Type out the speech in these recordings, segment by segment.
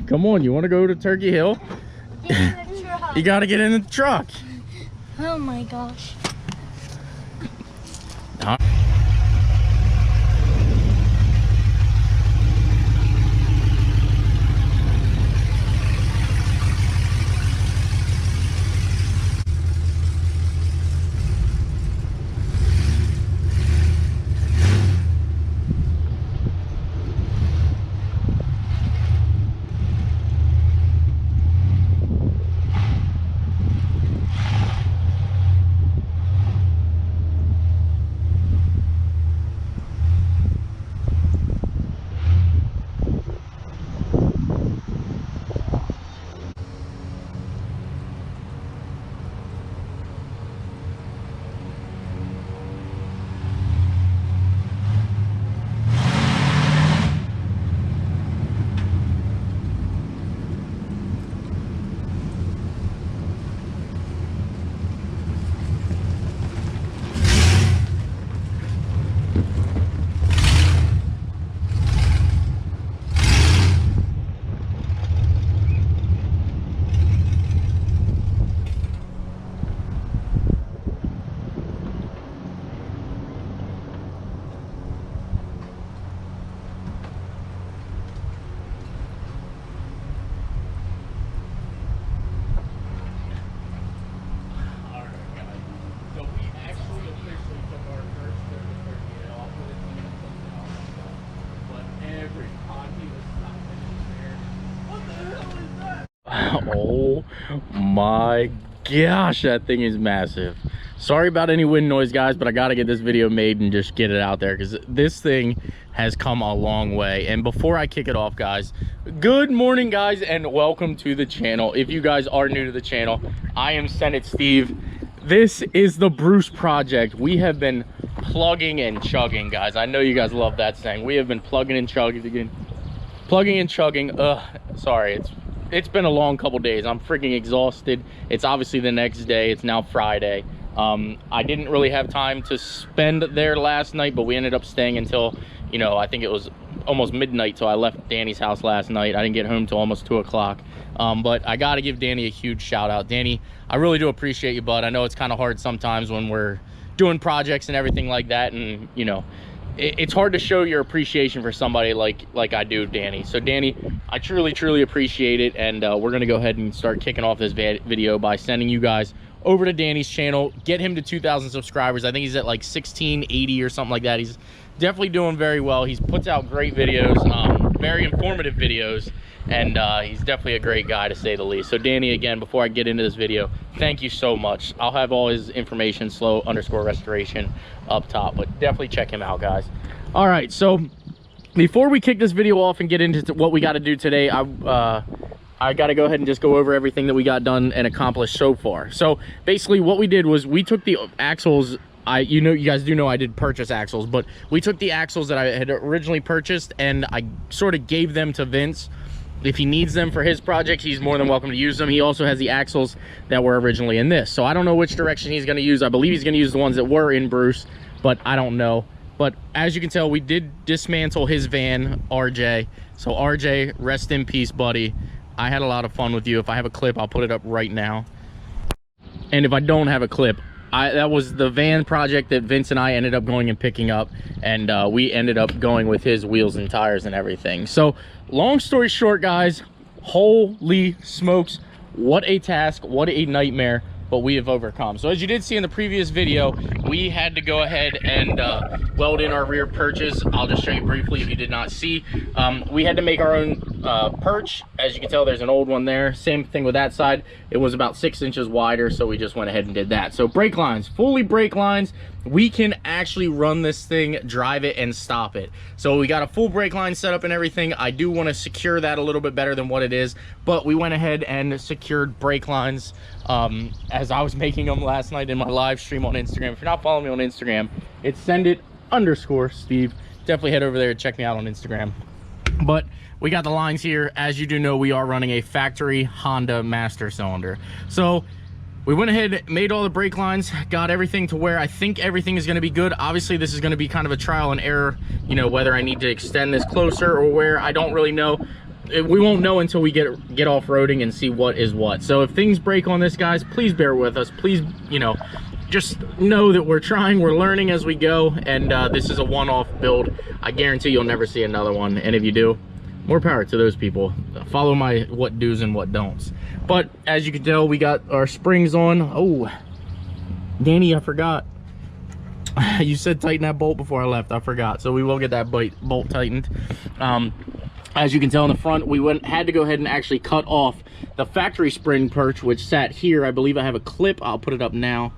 Come on, you want to go to Turkey Hill? Get in the truck. You got to get in the truck. Oh my gosh. Oh my gosh, that thing is massive. Sorry about any wind noise, guys, but I gotta get this video made and just get it out there because this thing has come a long way. And before I kick it off, guys, good morning, guys, and welcome to the channel. If you guys are new to the channel, I am Senate Steve. This is the Bruce Project. We have been plugging and chugging, guys. I know you guys love that saying. We have been plugging and chugging again. Plugging and chugging. Sorry, it's been a long couple days. I'm freaking exhausted. It's obviously the next day. It's now Friday. I didn't really have time to spend there last night, but we ended up staying until, you know, I think it was almost midnight. So I left Danny's house last night. I didn't get home till almost 2 o'clock. But I got to give Danny a huge shout out. Danny, I really do appreciate you, bud. I know it's kind of hard sometimes when we're doing projects and everything like that. And, you know, it's hard to show your appreciation for somebody like I do, Danny. So Danny, I truly appreciate it. And we're gonna go ahead and start kicking off this video by sending you guys over to Danny's channel. Get him to 2,000 subscribers. I think he's at like 1680 or something like that. He's definitely doing very well. He puts out great videos, very informative videos, and he's definitely a great guy, to say the least. So Danny, again, before I get into this video, thank you so much. I'll have all his information, slow_restoration, up top, but definitely check him out, guys. All right, so before we kick this video off and get into what we got to do today, I got to go ahead and just go over everything that we got done and accomplished so far. So basically what we did was we took the axles. You guys do know I did purchase axles, but we took the axles that I had originally purchased and I sort of gave them to Vince. If he needs them for his project, he's more than welcome to use them. He also has the axles that were originally in this. So I don't know which direction he's going to use. I believe he's going to use the ones that were in Bruce, but I don't know. But as you can tell, we did dismantle his van, RJ. So RJ, rest in peace, buddy. I had a lot of fun with you. If I have a clip, I'll put it up right now. And if I don't have a clip, that was the van project that Vince and I ended up going and picking up, and we ended up going with his wheels and tires and everything. So long story short, guys, holy smokes, what a task, what a nightmare, but we have overcome. So as you did see in the previous video, we had to go ahead and weld in our rear perches. I'll just show you briefly if you did not see. We had to make our own perch. As you can tell, there's an old one there. Same thing with that side. It was about 6 inches wider, so we just went ahead and did that. So brake lines, fully brake lines. We can actually run this thing, drive it, and stop it. So we got a full brake line set up and everything. I do want to secure that a little bit better than what it is, but we went ahead and secured brake lines as I was making them last night in my live stream on Instagram. If you're not following me on Instagram, it's sendit_Steve. Definitely head over there and check me out on Instagram. But we got the lines here. As you do know, we are running a factory Honda master cylinder. So we went ahead, made all the brake lines, got everything to where I think everything is going to be good. Obviously, this is going to be kind of a trial and error, you know, whether I need to extend this closer or where, I don't really know. we won't know until we get off-roading and see what is what. So if things break on this, guys, please bear with us. Please, you know, just know that we're trying, we're learning as we go, and this is a one-off build. I guarantee you'll never see another one, and if you do, more power to those people. Follow my what do's and what don'ts. But as you can tell, we got our springs on. Oh, Danny, I forgot. You said tighten that bolt before I left. I forgot. So we will get that bolt tightened. As you can tell in the front, we had to go ahead and actually cut off the factory spring perch, which sat here. I believe I have a clip. I'll put it up now.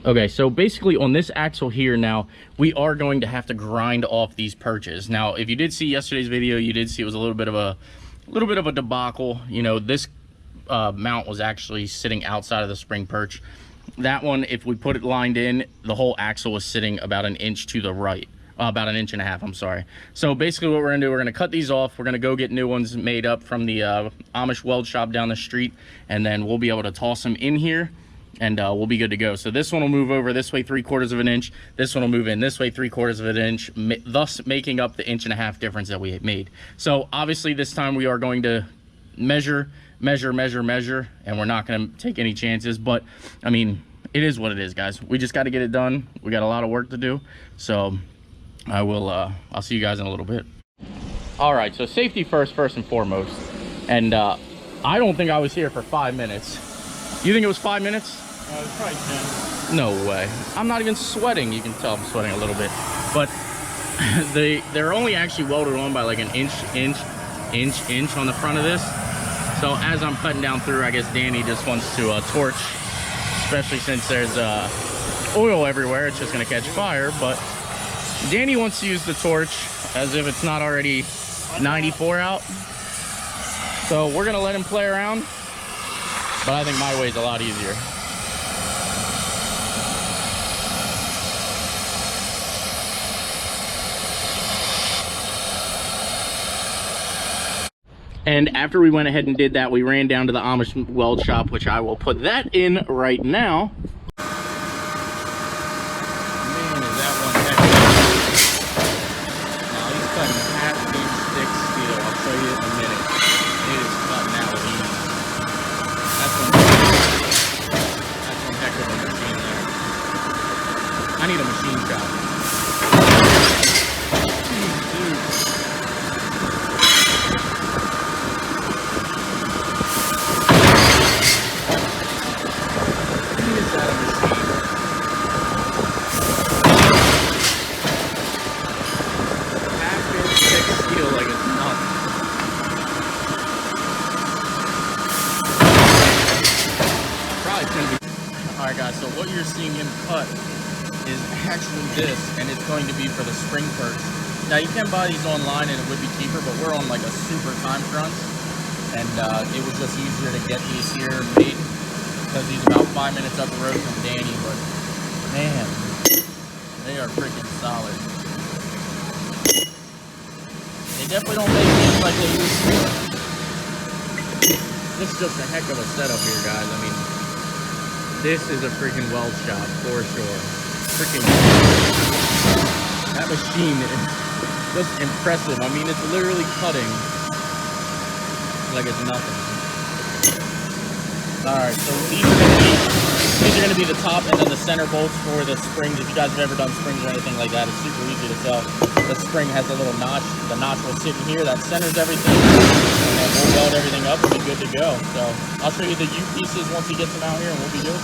Okay, so basically on this axle here now, we are going to have to grind off these perches. Now, if you did see yesterday's video, you did see it was a little bit of a debacle. You know, this mount was actually sitting outside of the spring perch. That one, if we put it lined in, the whole axle was sitting about an inch to the right. About an inch and a half, I'm sorry. So basically what we're gonna do, we're gonna cut these off. We're gonna go get new ones made up from the Amish weld shop down the street, and then we'll be able to toss them in here, and we'll be good to go. So this one will move over this way 3/4 of an inch. This one will move in this way 3/4 of an inch, thus making up the inch and a half difference that we made. So obviously this time we are going to measure, and we're not going to take any chances. But I mean, it is what it is, guys. We just got to get it done. We got a lot of work to do. So I'll see you guys in a little bit. All right, so safety first and foremost. And I don't think I was here for 5 minutes. You think it was 5 minutes? It was probably 10. No way. I'm not even sweating. You can tell I'm sweating a little bit. But they're only actually welded on by like an inch on the front of this. So as I'm cutting down through, I guess Danny just wants to torch, especially since there's oil everywhere. It's just gonna catch fire. But Danny wants to use the torch as if it's not already 94 out. So we're gonna let him play around, but I think my way is a lot easier. And after we went ahead and did that, we ran down to the Amish weld shop, which I will put that in right now. Man, is that one heck of a... Now he's cutting 1/2 inch thick steel. I'll show you in a minute. It is cutting out easy. That's one heck of a machine there. I need a machine shop. Alright guys, so what you're seeing him cut is actually this, and it's going to be for the spring perch. Now you can buy these online and it would be cheaper, but we're on like a super time crunch, and it was just easier to get these here made because he's about 5 minutes up the road from Danny. But man, they are freaking solid. They definitely don't make things like they used to. This is just a heck of a setup here, guys. I mean, this is a freaking weld shop for sure. Freaking that machine is just impressive. I mean, it's literally cutting like it's nothing. All right, so these are gonna be the top and then the center bolts for the springs. If you guys have ever done springs or anything like that, it's super easy to tell. The spring has a little notch. The notch will sit in here. That centers everything, and then we'll weld everything up and be good to go. So I'll show you the U pieces once he gets them out here, and we'll be good.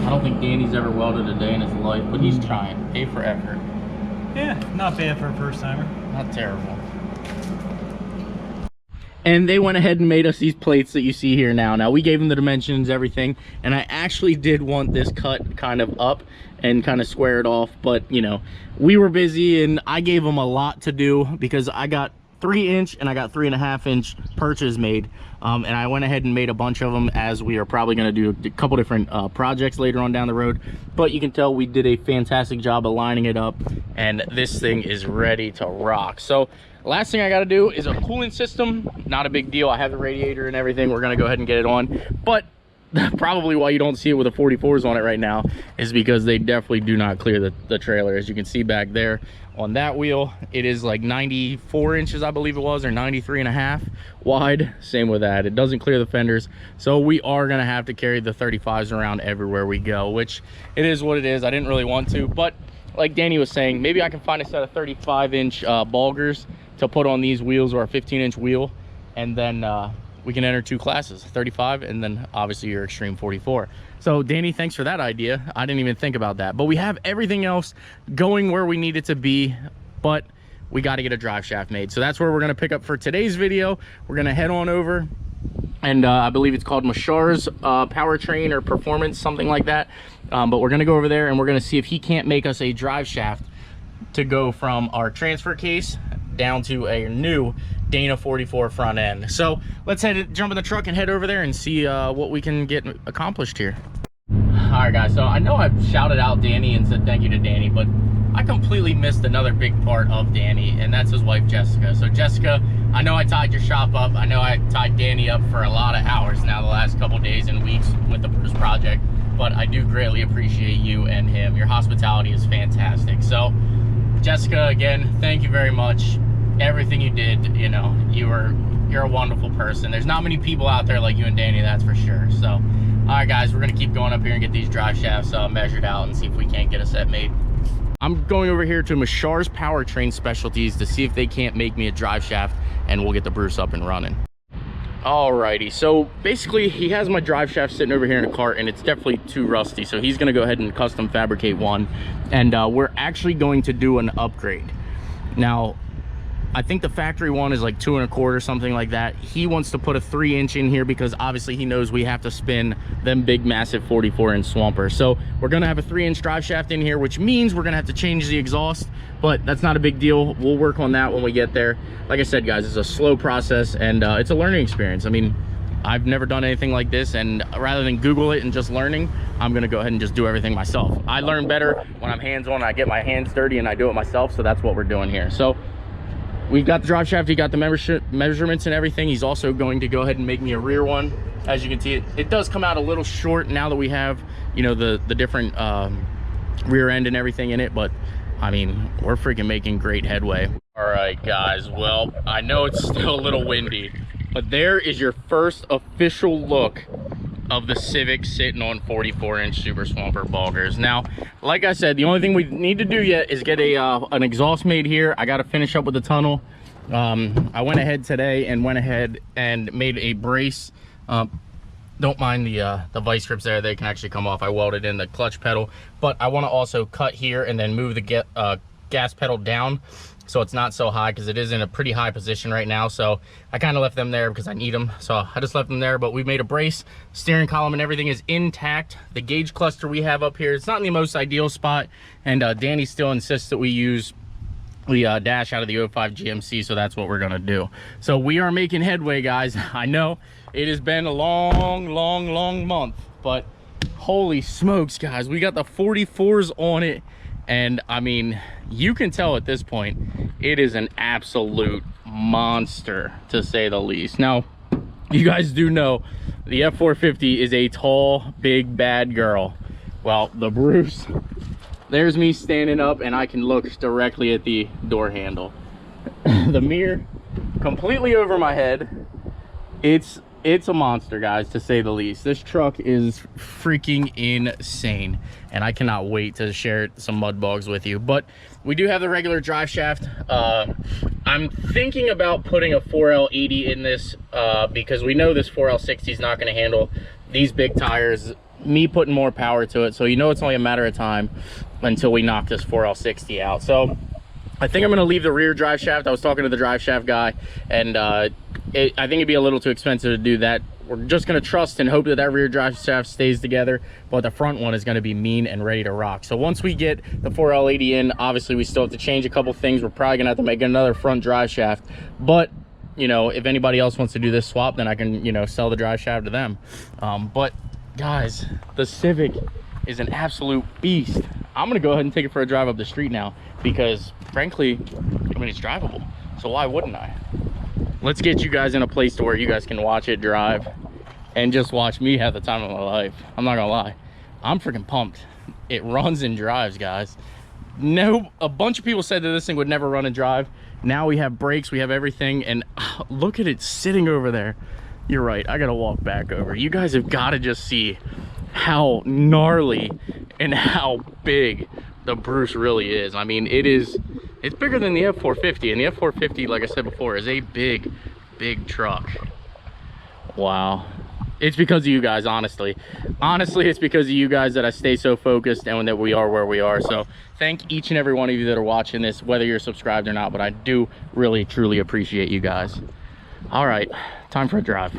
I don't think Danny's ever welded a day in his life, but he's trying. A for effort. Yeah, not bad for a first timer. Not terrible. And they went ahead and made us these plates that you see here now. Now, we gave them the dimensions, everything, and I actually did want this cut kind of up and kind of square it off, but, you know, we were busy, and I gave them a lot to do because I got 3-inch and I got 3.5-inch perches made, and I went ahead and made a bunch of them, as we are probably going to do a couple different projects later on down the road. But you can tell we did a fantastic job of lining it up, and this thing is ready to rock. So last thing I got to do is a cooling system. Not a big deal. I have the radiator and everything. We're going to go ahead and get it on. But probably why you don't see it with the 44s on it right now, is because they definitely do not clear the trailer. As you can see back there on that wheel, it is like 94 inches, I believe it was, or 93.5 wide. Same with that, it doesn't clear the fenders. So we are gonna have to carry the 35s around everywhere we go, which it is what it is. I didn't really want to, but like Danny was saying, maybe I can find a set of 35-inch boggers to put on these wheels, or a 15-inch wheel, and then we can enter 2 classes, 35 and then obviously your extreme 44. So Danny, thanks for that idea. I didn't even think about that, but we have everything else going where we need it to be, but we got to get a drive shaft made. So that's where we're going to pick up for today's video. We're going to head on over, and I believe it's called Mashar's powertrain or performance, something like that. But we're going to go over there and we're going to see if he can't make us a drive shaft to go from our transfer case down to a new Dana 44 front end. So let's jump in the truck and head over there and see what we can get accomplished here. All right guys, so I know I've shouted out Danny and said thank you to Danny, but I completely missed another big part of Danny, and that's his wife Jessica. So Jessica, I know I tied your shop up. I know I tied Danny up for a lot of hours now the last couple days and weeks with the Bruce project, but I do greatly appreciate you and him. Your hospitality is fantastic. So Jessica, again, thank you very much. Everything you did, you know, you're a wonderful person. There's not many people out there like you and Danny, that's for sure. So all right guys, we're gonna keep going up here and get these drive shafts measured out and see if we can't get a set made. I'm going over here to Mashar's Powertrain Specialties to see if they can't make me a drive shaft, and we'll get the Bruce up and running. Alrighty, so basically he has my drive shaft sitting over here in a cart, and it's definitely too rusty, so he's gonna go ahead and custom fabricate one, and we're actually going to do an upgrade. Now I think the factory one is like 2 1/4, something like that. He wants to put a 3-inch in here because obviously he knows we have to spin them big massive 44-inch swampers. So we're gonna have a 3-inch drive shaft in here, which means we're gonna have to change the exhaust, but that's not a big deal. We'll work on that when we get there. Like I said guys, it's a slow process, and it's a learning experience. I mean, I've never done anything like this, and rather than Google it and just learning, I'm gonna go ahead and just do everything myself. I learn better when I'm hands-on. I get my hands dirty and I do it myself, so that's what we're doing here. So we've got the drive shaft, he got the measurements and everything. He's also going to go ahead and make me a rear one. As you can see, it does come out a little short now that we have, you know, the different rear end and everything in it, but I mean, we're freaking making great headway. All right guys, well, I know it's still a little windy, but there is your first official look of the Civic sitting on 44-inch Super Swamper boggers. Now, like I said, the only thing we need to do yet is get an exhaust made here. I got to finish up with the tunnel. I went ahead today and made a brace. Don't mind the vice grips there, they can actually come off. I welded in the clutch pedal, but I want to also cut here and then move the gas pedal down so it's not so high, because it is in a pretty high position right now. So I kind of left them there because I need them, so I just left them there. But we made a brace, steering column and everything is intact. The gauge cluster we have up here, it's not in the most ideal spot, and Danny still insists that we use the dash out of the 05 GMC, so that's what we're gonna do. So we are making headway guys. I know it has been a long month, but holy smokes guys, we got the 44s on it, and I mean, you can tell at this point it is an absolute monster, to say the least. Now you guys do know the F450 is a tall, big, bad girl. Well, the Bruce, there's me standing up and I can look directly at the door handle. The mirror completely over my head. It's a monster guys, to say the least. This truck is freaking insane, and I cannot wait to share some mud bogs with you. But we do have the regular drive shaft. I'm thinking about putting a 4L80 in this because we know this 4L60 is not going to handle these big tires, me putting more power to it. So you know it's only a matter of time until we knock this 4L60 out. So I think I'm going to leave the rear drive shaft. I was talking to the drive shaft guy, and I think it'd be a little too expensive to do that. We're just going to trust and hope that that rear drive shaft stays together, but the front one is going to be mean and ready to rock. So once we get the 4L80 in, obviously we still have to change a couple things. We're probably going to have to make another front drive shaft, but you know, if anybody else wants to do this swap, then I can, you know, sell the drive shaft to them. But guys, the Civic is an absolute beast. I'm going to go ahead and take it for a drive up the street now, because frankly, I mean, it's drivable, so why wouldn't I? Let's get you guys in a place to where you guys can watch it drive. and just watch me have the time of my life. I'm not gonna lie, I'm freaking pumped. It runs and drives, guys. No, a bunch of people said that this thing would never run and drive. Now we have brakes, we have everything, and look at it sitting over there. You're right, I gotta walk back over. You guys have got to just see how gnarly and how big the Bruce really is. I mean, it's bigger than the F450, and the F450, like I said before, is a big truck. Wow. It's because of you guys, honestly. Honestly, it's because of you guys that I stay so focused and that we are where we are. So thank each and every one of you that are watching this, whether you're subscribed or not, but I do really, truly appreciate you guys. All right, time for a drive.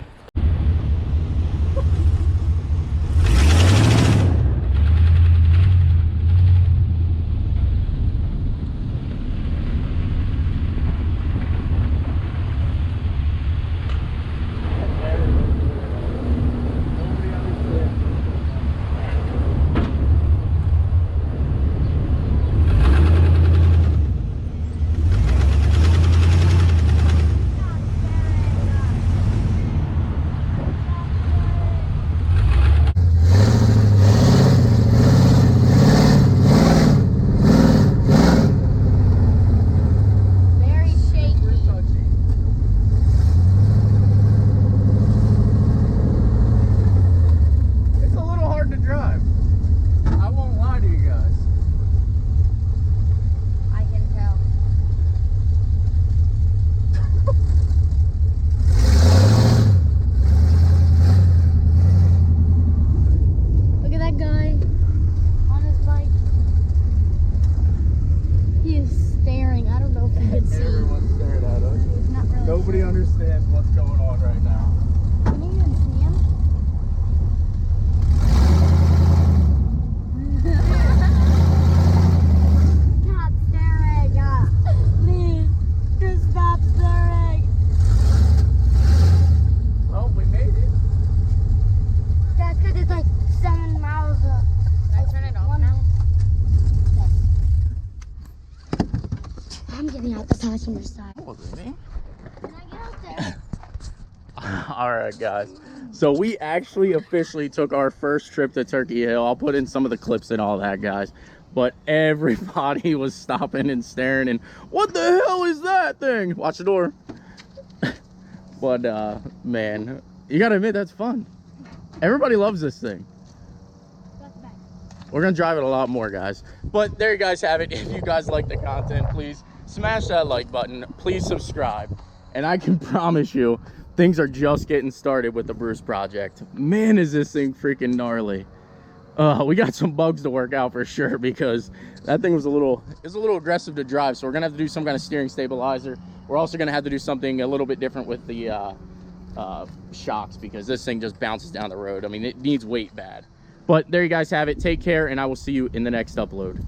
Nobody understands what's going on right now. Can you even see him? Stop staring. Please, just stop staring. Oh, we made it. That's because it's like 7 miles up. Can I turn it off now? I'm getting out the passenger side. That wasn't me. Can I get out there? All right, guys, so we actually officially took our first trip to Turkey Hill. I'll put in some of the clips and all that, guys, but everybody was stopping and staring and what the hell is that thing? Watch the door. But man, you gotta admit, that's fun. Everybody loves this thing. We're gonna drive it a lot more, guys. But there you guys have it. If you guys like the content, please smash that like button, please subscribe, and I can promise you things are just getting started with the Bruce project. Man, is this thing freaking gnarly. We got some bugs to work out for sure, because that thing was a little aggressive to drive. So we're gonna have to do some kind of steering stabilizer. We're also gonna have to do something a little bit different with the shocks, because this thing just bounces down the road. I mean, it needs weight bad. But there you guys have it. Take care, and I will see you in the next upload.